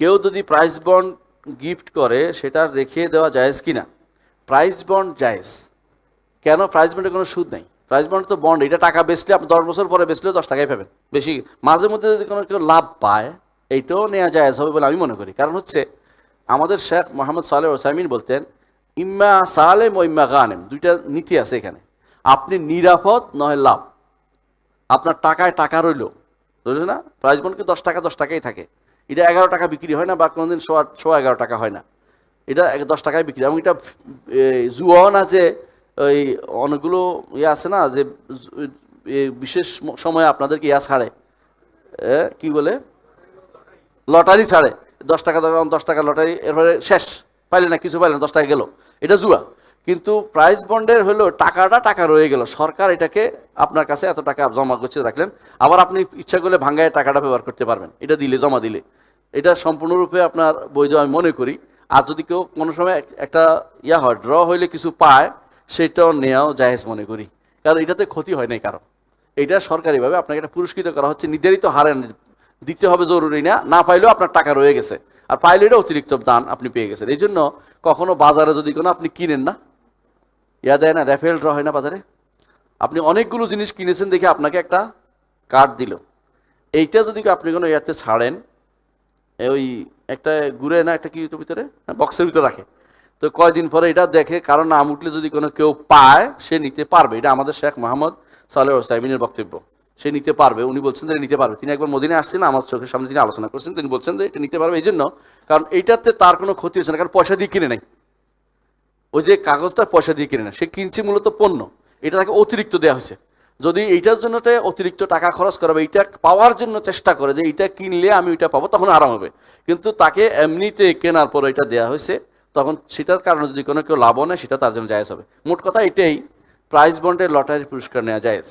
কেউ যদি prize bond gift করে সেটা রেখে দেওয়া জায়েজ কিনা? প্রাইজ বন্ড জায়েজ। কেন? প্রাইজ বন্ডে কোনো সুদ নেই। প্রাইজ বন্ড তো বন্ড, এটা টাকা বেচলে আপনি 10 বছর পরে বেচলেও 10 টাকাই পাবেন। বেশি মাঝে মধ্যে যদি কোনো কেউ লাভ পায় এইটাও নেওয়া জায়েজ হবে বলে আমি মনে করি। কারণ হচ্ছে আমাদের শেখ মোহাম্মদ সালেহ ওসাইমিন বলতেন, ইম্মা সালেম ও ইম্মা গানেম, দুইটা নীতি আছে এখানে। আপনি নিরাপদ নয় লাভ। আপনার টাকায় টাকা রইল না, প্রাইজ বন্ড কি 10 টাকা 10 টাকাই থাকে। এটা 11 টাকা বিক্রি হয় না, বা কোনোদিন 11.25 টাকা হয় না, এটা 10 টাকায় বিক্রি। এবং এটা জুয়াও না যে ওই অনেকগুলো আছে না যে বিশেষ সময়ে আপনাদেরকে ছাড়ে, কি বলে, লটারি ছাড়ে 10 টাকা 10 টাকা লটারি, এরপরে শেষ, পাইলে না, কিছু পাইলে না, 10 টাকা গেল, এটা জুয়া। কিন্তু প্রাইজ বন্ডের হলো টাকা রয়ে গেল, সরকার এটাকে আপনার কাছে এত টাকা জমা করছে রাখলেন, আবার আপনি ইচ্ছা করলে ভাঙ্গায় টাকাটা ব্যবহার করতে পারবেন, এটা দিলে, জমা দিলে। এটা সম্পূর্ণরূপে আপনার বৈধ আমি মনে করি। আর যদি কেউ কোনো সময় একটা হয়, ড্র হইলে কিছু পায়, সেটাও নেওয়াও জায়েজ মনে করি। কারণ এটাতে ক্ষতি হয় নাই কারণ, এটা সরকারিভাবে আপনাকে এটা পুরস্কৃত করা হচ্ছে, নির্ধারিত হারে দিতে হবে জরুরি না, না পাইলেও আপনার টাকা রয়ে গেছে, আর পাইলে এটা অতিরিক্ত দান আপনি পেয়ে গেছেন। এই জন্য কখনো বাজারে যদি কোনো আপনি কিনেন না, দেয় না, র্যাফেল ড্র হয় না বাজারে, আপনি অনেকগুলো জিনিস কিনেছেন দেখে আপনাকে একটা কার্ড দিল, এইটা যদি আপনি কোনো ইয়াতে ছাড়েন, ওই একটা ঘুরে না, একটা কি ভিতরে বক্সের ভিতরে রাখে, তো কয়দিন পরে এটা দেখে কারণ নাম উঠলে যদি কোনো কেউ পায় সে নিতে পারবে। এটা আমাদের শেখ মোহাম্মদ সালেহ ওসাইমিনের বক্তব্য, সে নিতে পারবে। উনি বলছেন যে নিতে পারবে। তিনি একবার মদিনায় আসছেন, আমার চোখের সামনে তিনি আলোচনা করছেন, তিনি বলছেন যে এটা নিতে পারবে। এই জন্য কারণ এইটাতে তার কোনো ক্ষতি হচ্ছে না, কারণ পয়সা দিয়ে কিনে নেই, ওই যে কাগজটা পয়সা দিয়ে কিনে না, সে কিনছে মূলত পণ্য, এটা তাকে অতিরিক্ত দেওয়া হয়েছে। যদি এইটার জন্য অতিরিক্ত টাকা খরচ করা হবে, এইটা পাওয়ার জন্য চেষ্টা করে যে এইটা কিনলে আমি ওইটা পাবো, তখন আরাম হবে। কিন্তু তাকে এমনিতে কেনার পর এটা দেওয়া হয়েছে, তখন সেটার কারণে যদি কোনো কেউ লাভও নেয়, সেটা তার জন্য জায়েজ হবে। মোট কথা এটাই, প্রাইজ বন্ডে লটারির পুরস্কার নেওয়া জায়েজ।